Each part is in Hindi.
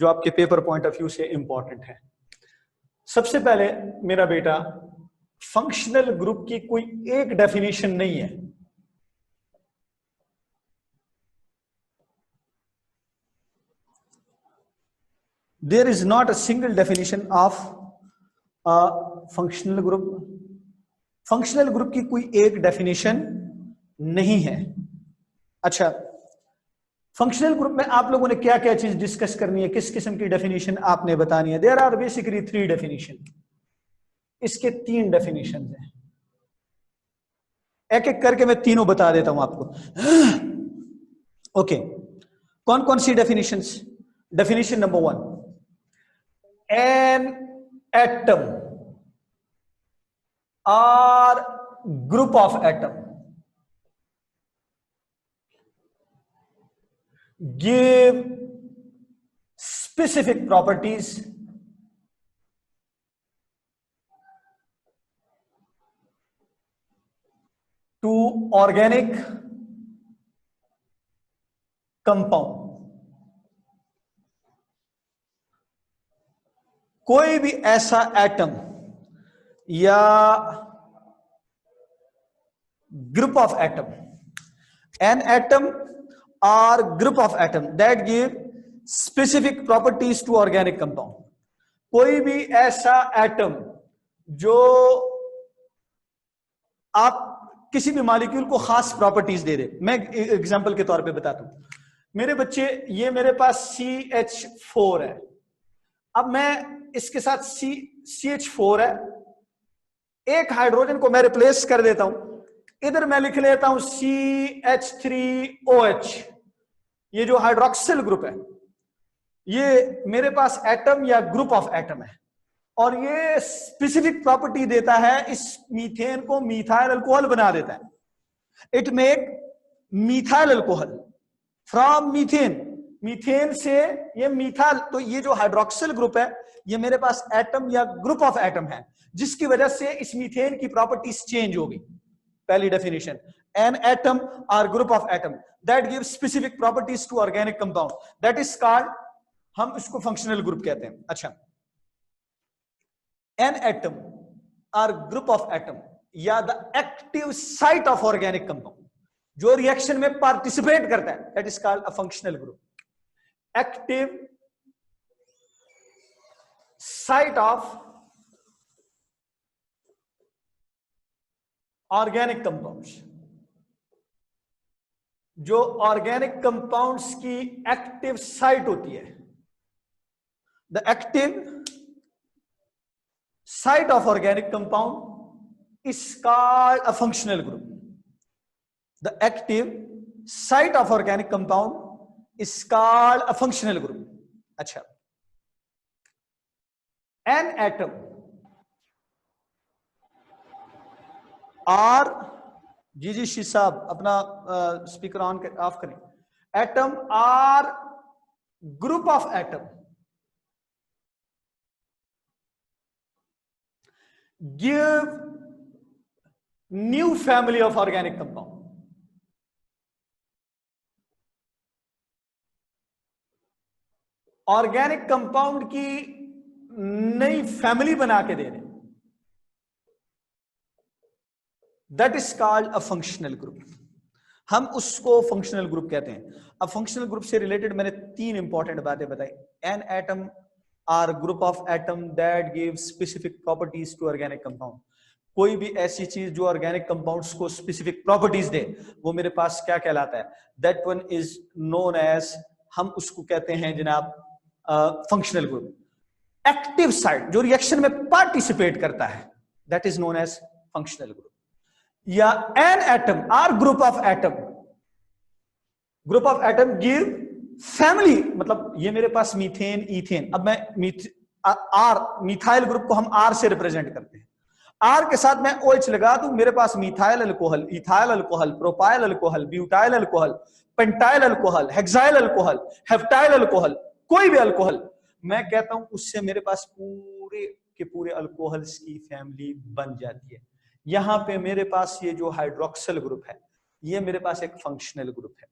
जो आपके पेपर पॉइंट ऑफ व्यू से इंपॉर्टेंट है। सबसे पहले मेरा बेटा, फंक्शनल ग्रुप की कोई एक डेफिनेशन नहीं है। There is not a single definition of a functional group. Functional group की कोई एक डेफिनेशन नहीं है। अच्छा, फंक्शनल ग्रुप में आप लोगों ने क्या क्या चीज डिस्कस करनी है, किस किस्म की डेफिनेशन आपने बतानी है? There are basically 3 definition. इसके 3 डेफिनेशन हैं, एक एक करके मैं तीनों बता देता हूं आपको। ओके, कौन कौन सी definitions? Definition number 1, an atom or group of atom give specific properties to organic compound। कोई भी ऐसा एटम या group of atom, an atom or group of atom that give specific properties to organic compound। कोई भी ऐसा एटम जो आप किसी भी मॉलिक्यूल को खास प्रॉपर्टीज दे दे। मैं एग्जांपल के तौर पे बताता हूं। मेरे बच्चे, ये मेरे पास CH4 है। अब मैं इसके साथ CH4 है, एक हाइड्रोजन को मैं रिप्लेस कर देता हूं, इधर मैं लिख लेता हूं CH3OH। ये जो हाइड्रोक्सिल ग्रुप है, ये मेरे पास एटम या ग्रुप ऑफ एटम है, और ये स्पेसिफिक प्रॉपर्टी देता है, इस मीथेन को मीथाइल अल्कोहल बना देता है। It make methyl alcohol from methane. Methane से ये मीथाइल, तो ये जो हाइड्रोक्सिल ग्रुप है, ये मेरे पास एटम या ग्रुप ऑफ एटम है, जिसकी वजह से इस मीथेन की प्रॉपर्टीज चेंज हो गई। पहली definition, an atom or group of atom that gives specific properties to organic compound, that is called, हम इसको फंक्शनल ग्रुप कहते हैं। अच्छा, an atom or group of atom या the active site of organic compound, जो रिएक्शन में पार्टिसिपेट करता है, that is called a functional group। active site of organic compounds, जो ऑर्गेनिक कंपाउंड्स की एक्टिव साइट होती है, the active site of organic compound is called a functional group. The active site of organic compound is called a functional group. अच्छा, एन एटम आर, जी शी साहब अपना स्पीकर ऑन ऑफ करें। Atom or group of atom give new family of organic compound. Organic compound की नई फैमिली बना के दे रहे, that is called a functional group. हम उसको फंक्शनल ग्रुप कहते हैं। अब फंक्शनल ग्रुप से रिलेटेड मैंने 3 इंपॉर्टेंट बातें बताई। An atom or group of atom that give specific properties to organic compound. कोई भी ऐसी चीज जो ऑर्गेनिक कंपाउंड्स को स्पेसिफिक प्रॉपर्टीज दे, वो मेरे पास क्या कहलाता है? That one is known as, हम उसको कहते हैं जनाब फंक्शनल ग्रुप। एक्टिव साइट, जो रिएक्शन में पार्टिसिपेट करता है, that is known as functional group. या an atom or group of atom, group of atom give family, मतलब ये मेरे पास मीथेन इथेन, अब मैं आर मिथाइल ग्रुप को हम आर से रिप्रेजेंट करते हैं। आर के साथ मैं OH लगा दूं, मेरे पास methyl alcohol, ethyl alcohol, propyl alcohol, butyl alcohol, pentyl alcohol, hexyl alcohol, heptyl alcohol, कोई भी अल्कोहल मैं कहता हूं, उससे मेरे पास पूरे के पूरे अल्कोहल्स की फैमिली बन जाती है। यहां पे मेरे पास ये जो हाइड्रोक्सिल ग्रुप है, ये मेरे पास एक फंक्शनल ग्रुप है।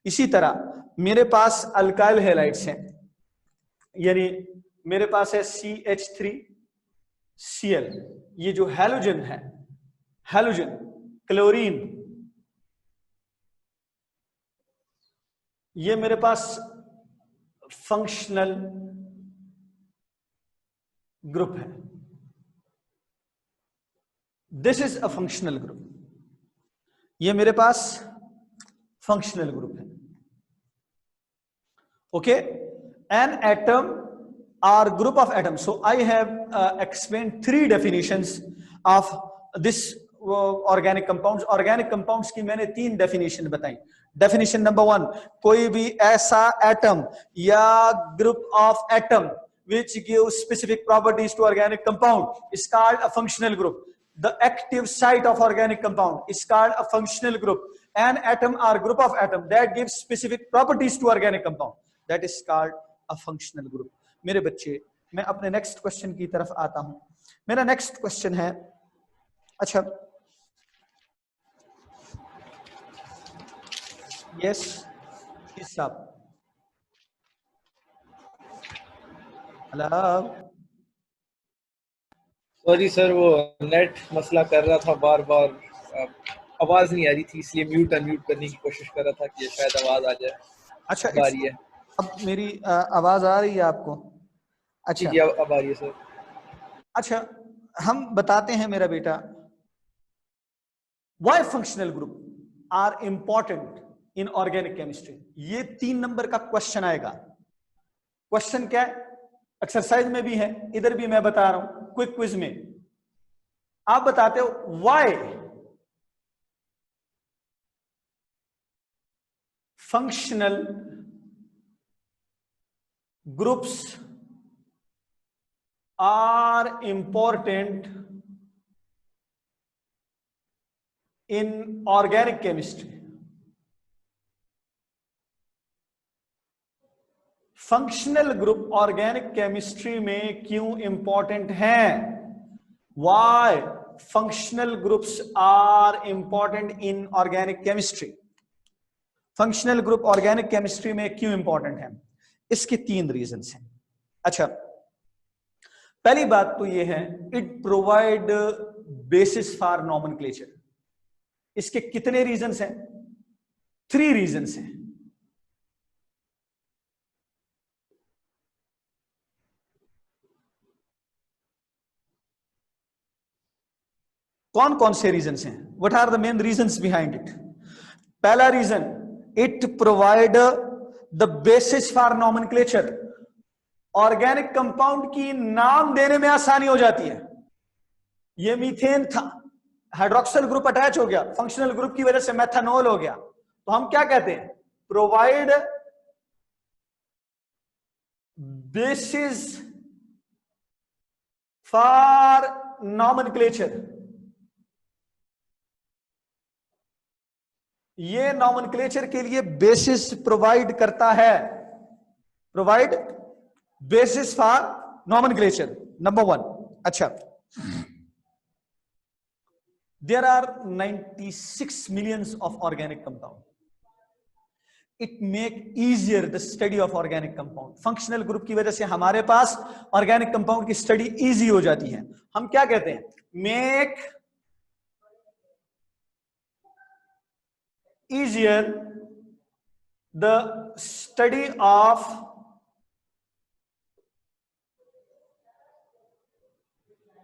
इसी तरह मेरे पास अल्काइल हैलाइड्स हैं, यानी मेरे पास है CH3Cl, ये जो हैलोजन है, हैलोजन क्लोरीन, ये मेरे पास फंक्शनल ग्रुप है। This is a functional group, ये मेरे पास फंक्शनल ग्रुप है। Okay, an atom or group of atom. So I have explain 3 definitions of this organic compounds. Organic compounds की मैंने 3 डेफिनेशन बताई। डेफिनेशन नंबर 1, कोई भी ऐसा एटम या group of atom which gives specific properties to organic compound is called a functional group. The active site of organic compound is called a functional group. An atom or group of atom that gives specific properties to organic compound, that is called a functional group. मेरे बच्चे, मैं अपने नेक्स्ट क्वेश्चन की तरफ आता हूं। मेरा नेक्स्ट क्वेश्चन है, अच्छा यस साहब, हेलो, सॉरी सर, वो नेट मसला कर रहा था, बार बार आवाज नहीं आ रही थी, इसलिए म्यूट अनम्यूट करने की कोशिश कर रहा था कि शायद आवाज आ जाए। अच्छा अब आ रही है? अब मेरी आवाज आ रही है आपको? अच्छा जी, अब आ रही है सर। अच्छा, हम बताते हैं मेरा बेटा, why functional group are important in organic chemistry. ये 3 नंबर का क्वेश्चन आएगा। क्वेश्चन क्या है, एक्सरसाइज में भी है, इधर भी मैं बता रहा हूं, क्विक क्विज में आप बताते हो why functional groups are important in organic chemistry. Functional group organic chemistry में क्यों इंपॉर्टेंट हैं? Why functional groups are important in organic chemistry. Functional group organic chemistry में क्यों इंपॉर्टेंट है? इसके 3 रीजंस हैं। अच्छा, पहली बात तो ये है, it provide basis for nomenclature. इसके कितने रीजंस हैं? 3 रीजंस हैं। कौन कौन से रीजंस हैं? What are the main reasons behind it? पहला reason, it provide the basis for nomenclature. Organic compound की नाम देने में आसानी हो जाती है। ये मीथेन था, हाइड्रोक्सिल ग्रुप अटैच हो गया, फंक्शनल ग्रुप की वजह से मेथनॉल हो गया, तो हम क्या कहते हैं? Provide basis for nomenclature. ये नॉमेनक्लेचर के लिए बेसिस प्रोवाइड करता है, provide basis for nomenclature, number 1। अच्छा, there are 96 millions of organic compound. It make easier the study of organic compound. Functional group की वजह से हमारे पास ऑर्गेनिक कंपाउंड की स्टडी इजी हो जाती है। हम क्या कहते हैं? Make easier the study of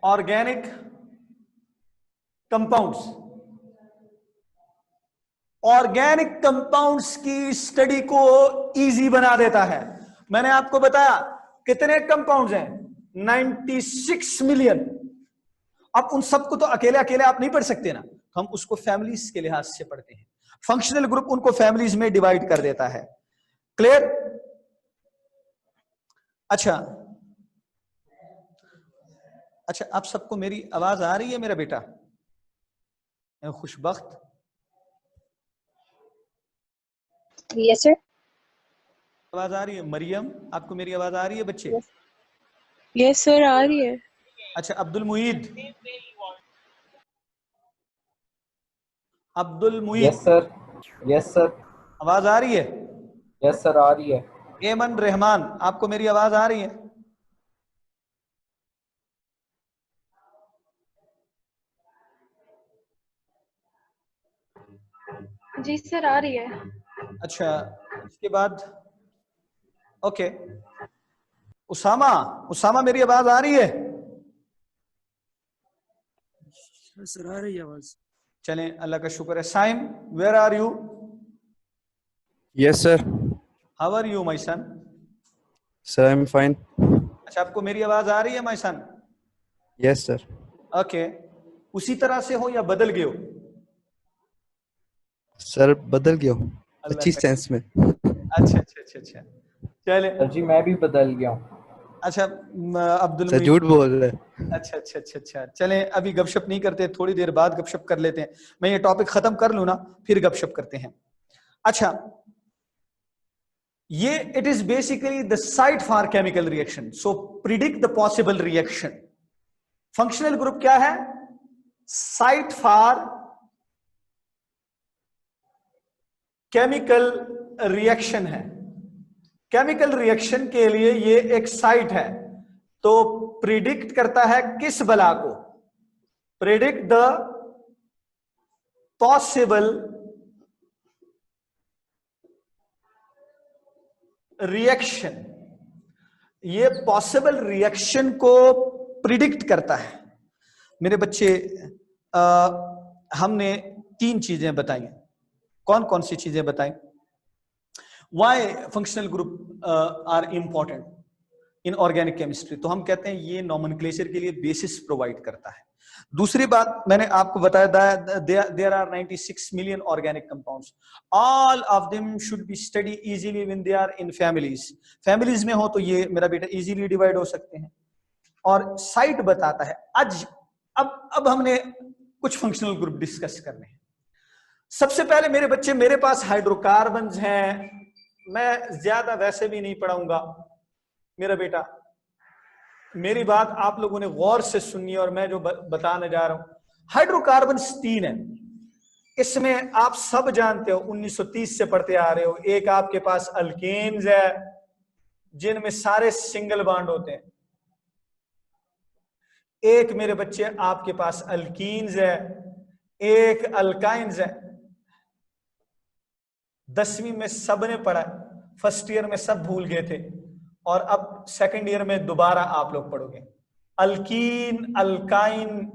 organic compounds। Organic compounds की स्टडी को इजी बना देता है। मैंने आपको बताया कितने कंपाउंड्स हैं? 96 मिलियन। अब उन सबको तो अकेले अकेले आप नहीं पढ़ सकते ना, हम उसको फैमिलीज के लिहाज से पढ़ते हैं। फंक्शनल ग्रुप उनको फैमिलीज में डिवाइड कर देता है। क्लियर? अच्छा अच्छा, आप सबको मेरी आवाज आ रही है मेरा बेटा? खुशबख्त। Yes sir. आवाज आ रही है? मरियम, आपको मेरी आवाज आ रही है बच्चे? यस सर, आ रही है। अच्छा, Abdul Moeed, Abdul Moeed. Yes sir. Yes sir. आवाज आ रही है? यस सर, आ रही है। एमन रहमान, आपको मेरी आवाज आ रही है? जी सर आ रही है। अच्छा, इसके बाद ओके, उसामा, उसामा मेरी आवाज आ रही है? सर आ रही है आवाज। चलें, अल्लाह का शुक्र है। Saim, where are you? Yes, sir. How are you my son? Sir, I'm fine. अच्छा, आपको मेरी आवाज आ रही है my son? Yes, sir. Okay, उसी तरह से हो या बदल गए हो? सर बदल गया हूँ अल्लाह अच्छी का सेंस में। अच्छा अच्छा अच्छा अच्छा, चले। सर जी मैं भी बदल गया हूँ। अच्छा, अब्दुल सर मुईन, झूठ बोल रहे हैं। अच्छा अच्छा अच्छा अच्छा, चलें अभी गपशप नहीं करते, थोड़ी देर बाद गपशप कर लेते हैं। मैं ये टॉपिक खत्म कर लूं ना, फिर गपशप करते हैं। अच्छा, ये it is basically the site for chemical reaction, so predict the possible reaction. Functional group क्या है? साइट फॉर केमिकल रिएक्शन है। केमिकल रिएक्शन के लिए ये एक साइट है, तो प्रिडिक्ट करता है किस बला को? Predict the possible reaction. ये पॉसिबल रिएक्शन को प्रिडिक्ट करता है। मेरे बच्चे, हमने 3 चीजें बताई। कौन कौन सी चीजें बताई? Why functional group are important in organic chemistry, तो हम कहते हैं ये नॉमेनक्लेचर के लिए बेसिस प्रोवाइड करता है। दूसरी बात मैंने आपको बताया, there are 96 million organic compounds, all of them should be study easily when they are in families. Families में हो तो ये मेरा बेटा इजीली डिवाइड हो सकते हैं। और साइट बताता है। आज अब हमने कुछ फंक्शनल ग्रुप डिस्कस करने हैं। सबसे पहले मेरे बच्चे, मेरे पास हाइड्रोकार्बन्स हैं, मैं ज्यादा वैसे भी नहीं पढ़ाऊंगा मेरा बेटा, मेरी बात आप लोगों ने गौर से सुननी है और मैं जो बताने जा रहा हूं। हाइड्रोकार्बन्स 3 है, इसमें आप सब जानते हो, 1930 से पढ़ते आ रहे हो। एक आपके पास अल्केन्स है जिनमें सारे सिंगल बॉन्ड होते हैं, एक मेरे बच्चे आपके पास अल्कीन्स है, एक अल्काइंस है। 10वीं में सबने पढ़ा, फर्स्ट ईयर में सब भूल गए थे, और अब सेकंड ईयर में दोबारा आप लोग पढ़ोगे अल्कीन, अल्काइन।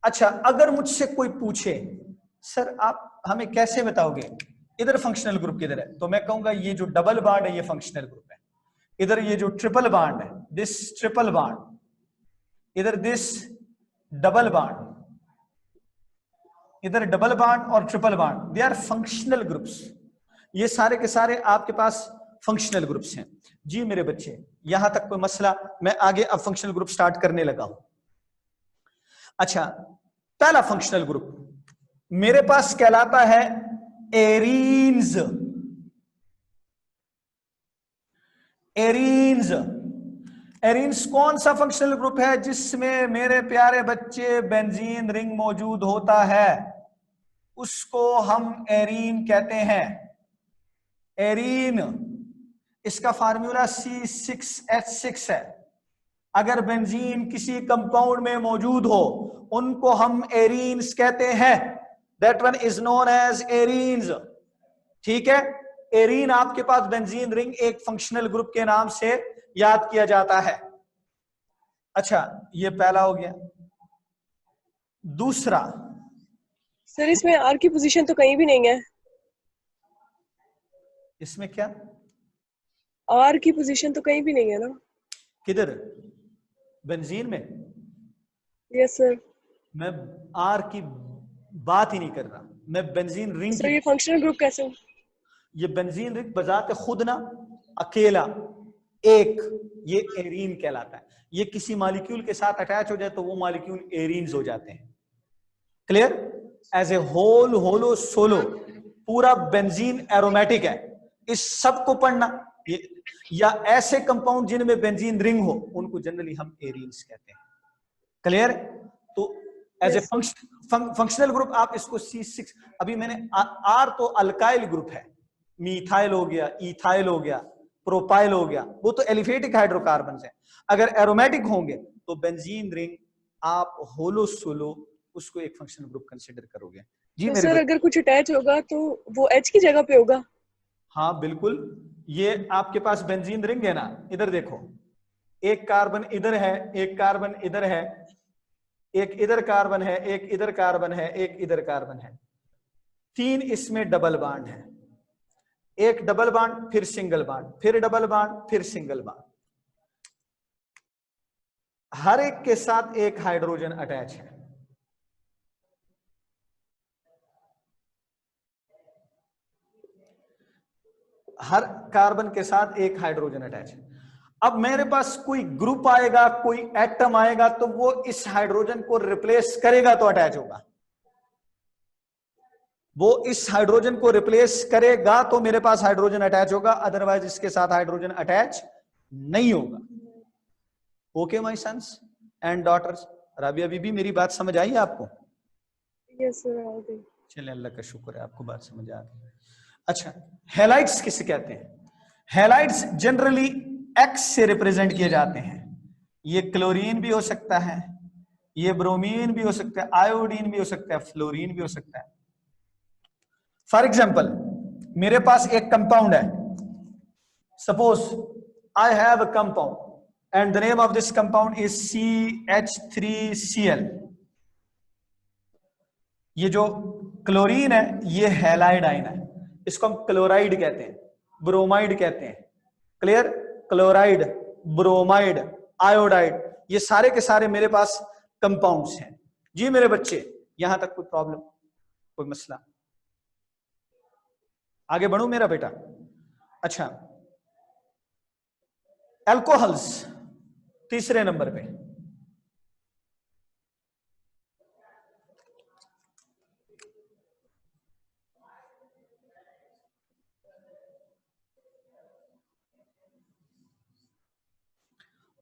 अच्छा, अगर मुझसे कोई पूछे सर आप हमें कैसे बताओगे इधर फंक्शनल ग्रुप किधर है, तो मैं कहूंगा ये जो डबल बॉन्ड है ये फंक्शनल ग्रुप है, इधर ये जो ट्रिपल बॉन्ड है दिस ट्रिपल बॉन्ड, इधर दिस डबल बॉन्ड, इधर डबल बॉन्ड और triple bond, they are functional groups. ये सारे के सारे आपके पास फंक्शनल ग्रुप्स हैं। जी मेरे बच्चे, यहां तक कोई मसला? मैं आगे अब फंक्शनल ग्रुप स्टार्ट करने लगा हूं। अच्छा, पहला फंक्शनल ग्रुप मेरे पास कहलाता है एरीन्स। एरीन्स, एरीन्स कौन सा फंक्शनल ग्रुप है जिसमें मेरे प्यारे बच्चे बेंजीन रिंग मौजूद होता है? उसको हम एरीन कहते हैं। एरीन, इसका फार्मूला C6H6 है। अगर बेंजीन किसी कंपाउंड में मौजूद हो उनको हम एरीन्स कहते हैं। That one is known as arenes. ठीक है, एरीन आपके पास बेंजीन रिंग एक फंक्शनल ग्रुप के नाम से याद किया जाता है। अच्छा, ये पहला हो गया। दूसरा, सर इसमें आर की पोजीशन तो कहीं भी नहीं है। इसमें क्या? आर की पोजीशन तो कहीं भी नहीं है ना। किधर? बेंजीन में? Yes sir. मैं आर की बात ही नहीं कर रहा, मैं बेंजीन रिंग सर की। ये फंक्शनल ग्रुप कैसे हो? ये बेंजीन रिंग बजाते खुद ना, अकेला एक, ये एरीन कहलाता है। ये किसी मॉलिक्यूल के साथ अटैच हो जाए तो वो मॉलिक्यूल एरीन्स हो जाते हैं। क्लियर? एज ए होल, होलो, सोलो, पूरा बेंजीन एरोमेटिक है। इस सब को पढ़ना। ये या ऐसे कंपाउंड जिनमें बेंजीन रिंग हो उनको जनरली हम एरीन्स कहते हैं। क्लियर? तो एज ए फंक्शनल ग्रुप आप इसको C6, अभी मैंने आर तो अल्काइल ग्रुप है, मीथाइल हो गया, इथाइल हो गया, प्रोपाइल हो गया, वो तो एलिफेटिक हाइड्रोकार्बन है। अगर एरोमेटिक होंगे तो बेंजीन रिंग आप होलो सोलो उसको एक फंक्शनल ग्रुप कंसिडर करोगे। जी तो मेरे सर बच्चे, अगर कुछ अटैच होगा तो वो H की जगह पे होगा? हाँ बिल्कुल, ये आपके पास बेंजीन रिंग है ना, इधर देखो, एक कार्बन इधर है, एक कार्बन इधर है, एक इधर कार्बन है, एक इधर कार्बन है, एक इधर कार्बन है, 3 इसमें डबल बॉन्ड है, एक डबल बॉन्ड फिर सिंगल बॉन्ड, फिर डबल बॉन्ड फिर सिंगल बॉन्ड, हर एक के साथ एक हाइड्रोजन अटैच है। हर कार्बन के साथ एक हाइड्रोजन अटैच है। अब मेरे पास कोई ग्रुप आएगा, कोई एटम आएगा, तो वो इस हाइड्रोजन को रिप्लेस करेगा तो अटैच होगा, वो इस हाइड्रोजन को रिप्लेस करेगा तो मेरे पास हाइड्रोजन अटैच होगा, अदरवाइज इसके साथ हाइड्रोजन अटैच नहीं होगा। Okay my sons and daughters, Rabia Bibi मेरी बात समझ आई आपको? यस सर, आ गई। चलिए अल्लाह का शुक्र है आपको बात समझ आ गई। अच्छा, हैलाइड्स किसे कहते हैं? हैलाइड्स जनरली एक्स से रिप्रेजेंट किए जाते हैं। ये क्लोरीन भी हो सकता है, ये ब्रोमीन भी हो सकता है, आयोडीन भी हो सकता है, फ्लोरीन भी हो सकता है। फॉर एग्जाम्पल, मेरे पास एक कंपाउंड है, suppose I have a compound and the name of this compound is CH3Cl। ये जो क्लोरीन है ये हैलाइड आयन है, इसको हम क्लोराइड कहते हैं, ब्रोमाइड कहते हैं। क्लियर? क्लोराइड, ब्रोमाइड, आयोडाइड, ये सारे के सारे मेरे पास कंपाउंड्स हैं। जी मेरे बच्चे, यहां तक कोई प्रॉब्लम, कोई मसला? आगे बढ़ू मेरा बेटा? अच्छा, अल्कोहल्स तीसरे नंबर पे।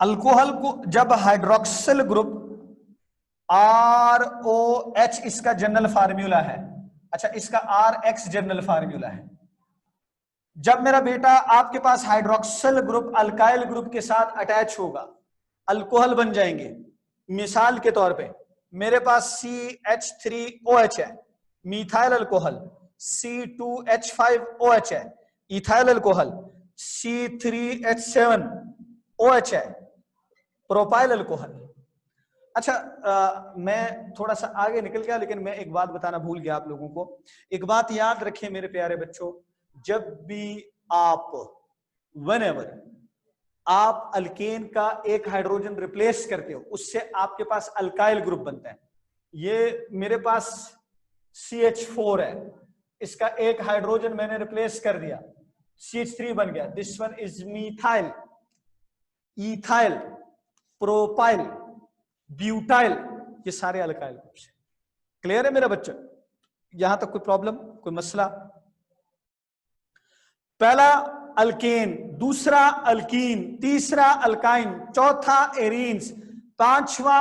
अल्कोहल को जब हाइड्रोक्सिल ग्रुप ROH इसका जनरल फार्मूला है, अच्छा इसका RX जनरल फार्मूला है। जब मेरा बेटा आपके पास हाइड्रोक्सिल ग्रुप अल्काइल ग्रुप के साथ अटैच होगा, अल्कोहल बन जाएंगे। मिसाल के तौर पे मेरे पास CH3OH है, मिथाइल अल्कोहल, C2H5OH है, इथाइल अल्कोहल, C3H7OH है, प्रोपाइल अल्कोहल। अच्छा, मैं थोड़ा सा आगे निकल गया, लेकिन मैं एक बात बताना भूल गया आप लोगों को। एक बात याद रखिए मेरे प्यारे बच्चों, जब भी आप व्हेनेवर आप अल्केन का एक हाइड्रोजन रिप्लेस करते हो, उससे आपके पास अल्काइल ग्रुप बनता है। ये मेरे पास CH4 है, इसका एक हाइड्रोजन मैंने रिप्लेस कर दिया, CH3 बन गया। This one is methyl, ethyl, propyl, butyl, ये सारे अल्काइल ग्रुप्स हैं। क्लियर है मेरा बच्चा? यहां तक कोई प्रॉब्लम, कोई मसला? पहला अल्केन, दूसरा अल्कीन, तीसरा अल्काइन, चौथा एरीन्स, पांचवा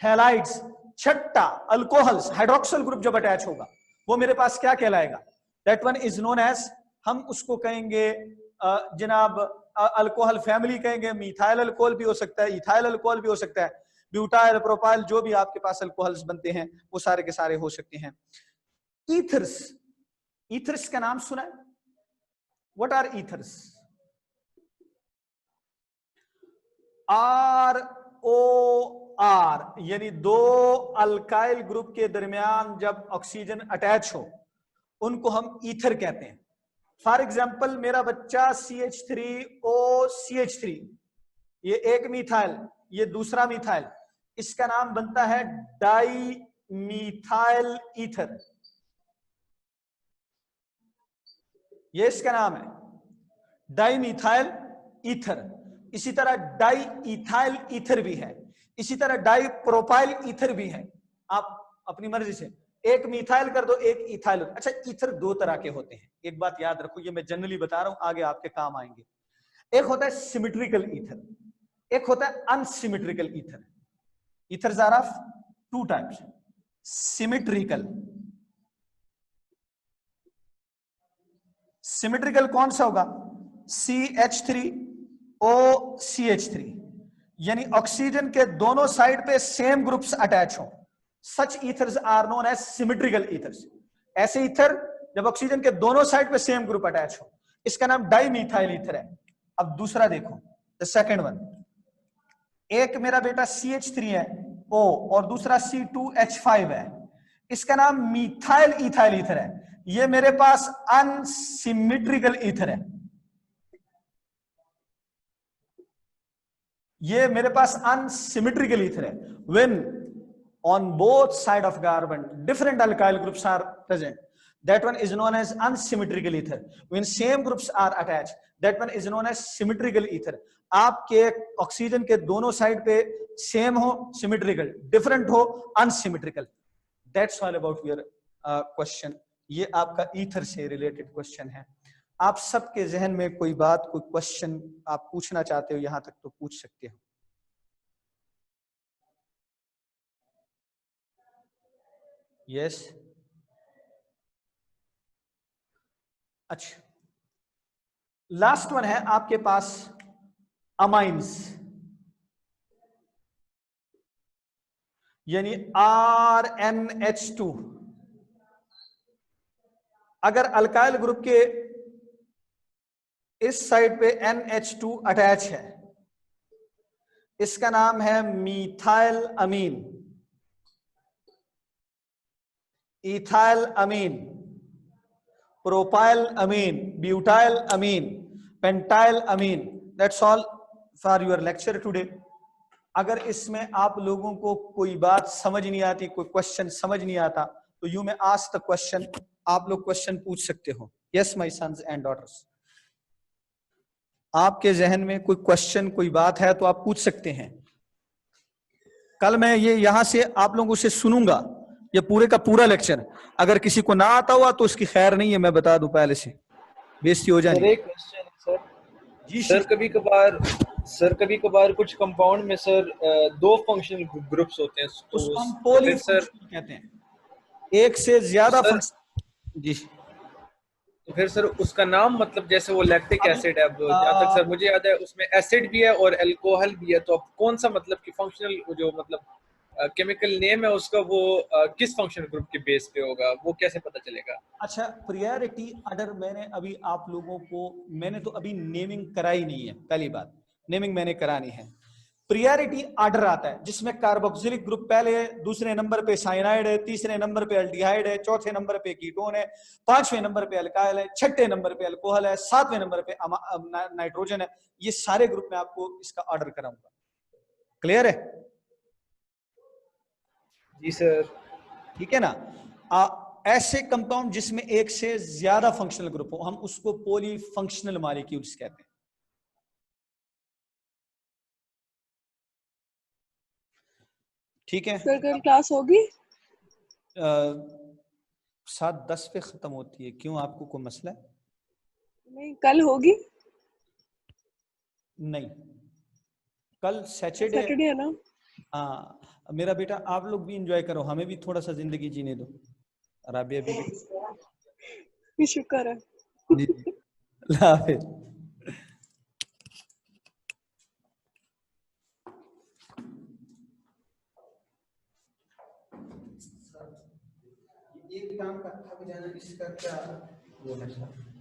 हैलाइड्स, छठा अल्कोहल्स। हाइड्रोक्सिल ग्रुप जब अटैच होगा वो मेरे पास क्या कहलाएगा? That one is known as, हम उसको कहेंगे जनाब अल्कोहल फैमिली कहेंगे। मिथाइल अल्कोहल भी हो सकता है, इथाइल अल्कोहल भी हो सकता है, ब्यूटाइल, प्रोपाइल, जो भी आपके पास अल्कोहल्स बनते हैं वो सारे के सारे हो सकते हैं। ईथर्स, ईथर्स का नाम सुना है? What are ethers? ROR, यानी दो अल्काइल ग्रुप के दरमियान जब ऑक्सीजन अटैच हो उनको हम ईथर कहते हैं। फॉर एग्जाम्पल, मेरा बच्चा CH3OCH3, ये एक मिथाइल, ये दूसरा मिथाइल, इसका नाम बनता है डाई मिथाइल ईथर। ये इसका नाम है डाई मिथाइल ईथर। इसी तरह डाई इथाइल ईथर भी है, इसी तरह डाई प्रोपाइल ईथर भी है। आप अपनी मर्जी से एक मिथाइल कर दो, एक इथाइल। अच्छा, ईथर दो तरह के होते हैं, एक बात याद रखो, ये मैं जनरली बता रहा हूं, आगे आपके काम आएंगे। एक होता है सिमेट्रिकल ईथर, एक होता है unsymmetrical ether. Ethers are of two types, symmetrical. Symmetrical कौन सा होगा? CH3OCH3, यानी ऑक्सीजन के दोनों साइड पे सेम ग्रुप्स अटैच हो, such ethers are known as symmetrical ethers. ऐसे ईथर जब ऑक्सीजन के दोनों साइड पे सेम ग्रुप अटैच हो, इसका नाम डाइमीथाइल ईथर है। अब दूसरा देखो, द सेकंड वन, एक मेरा बेटा CH3 है O और दूसरा C2H5 है, इसका नाम मिथाइल इथाइल ईथर है। ये मेरे पास अनसिमेट्रिकल ईथर है, ये मेरे पास अनसिमेट्रिकल ईथर है। When on both side of carbon different alkyl groups are present, that one is known as unsymmetrical ether. When same groups are attached, that one is known as symmetrical ether. आपके ऑक्सीजन के दोनों साइड पे सेम हो सिमेट्रिकल, डिफरेंट हो unsymmetrical. That's all about your question. ये आपका ईथर से रिलेटेड क्वेश्चन है। आप सबके जहन में कोई बात, कोई क्वेश्चन आप पूछना चाहते हो यहां तक तो पूछ सकते हो। यस अच्छा, लास्ट वन है आपके पास अमाइंस, यानी RNH2। अगर अल्काइल ग्रुप के इस साइड पे NH2 अटैच है, इसका नाम है methyl amine, ethyl amine, propyl amine, butyl amine, pentyl amine. That's all for your lecture today. अगर इसमें आप लोगों को कोई बात समझ नहीं आती, कोई क्वेश्चन समझ नहीं आता, तो यू में आस्क द क्वेश्चन, आप लोग क्वेश्चन पूछ सकते हो। Yes my sons and daughters, आपके जहन में कोई क्वेश्चन, कोई बात है तो आप पूछ सकते हैं। कल मैं ये यहां से आप लोगों से सुनूंगा, ये पूरे का पूरा लेक्चर। अगर किसी को ना आता हुआ तो उसकी खैर नहीं है, मैं बता दूं पहले से, बेइज्जती हो जानी। सर एक क्वेश्चन है सर। जी सर कभी कभार कुछ कंपाउंड में सर दो फंक्शनल ग्रुप्स होते हैं, तो उसको हम फिर सर पॉलीफंक्शनल कहते हैं, एक से ज्यादा सर फंक्शन। जी तो फिर सर उसका नाम, मतलब जैसे वो लैक्टिक अभी एसिड है, अब जहाँ तक सर मुझे याद है उसमें एसिड भी है और अल्कोहल भी है, तो अब कौन सा मतलब कि फंक्शनल जो मतलब केमिकल नेम है उसका, वो किस फंक्शनल ग्रुप के बेस पे होगा, वो कैसे पता चलेगा? अच्छा, प्रायोरिटी ऑर्डर मैंने अभी आप लोगों को, मैंने तो अभी नेमिंग कराई नहीं है, पहली बात नेमिंग मैंने करानी है। प्रायोरिटी ऑर्डर आता है जिसमें कार्बोक्सिलिक ग्रुप पहले है, दूसरे नंबर पे साइनाइड है, तीसरे नंबर पे अल्डिहाइड है, चौथे नंबर पे कीटोन है, पांचवें नंबर पे अल्काइल है, छठे नंबर पे अल्कोहल है, सातवें नंबर पे नाइट्रोजन है। ये सारे ग्रुप में आपको इसका ऑर्डर कराऊंगा। क्लियर है? जी सर। ठीक है ना। ऐसे कंपाउंड जिसमें एक से ज्यादा फंक्शनल ग्रुप हो, हम उसको पॉलीफंक्शनल मॉलिक्यूल्स कहते हैं। ठीक है। सर कल क्लास होगी? 7:10 पे खत्म होती है, क्यों आपको कोई मसला है? नहीं, कल होगी। नहीं, कल सैटरडे है ना। हाँ मेरा बेटा, आप लोग भी एंजॉय करो, हमें भी थोड़ा सा जिंदगी जीने दो। राबिया भी शुक्र है। जी जी, अल्लाह हाफिज। एक काम का थक जाना, इसका क्या वो है सर?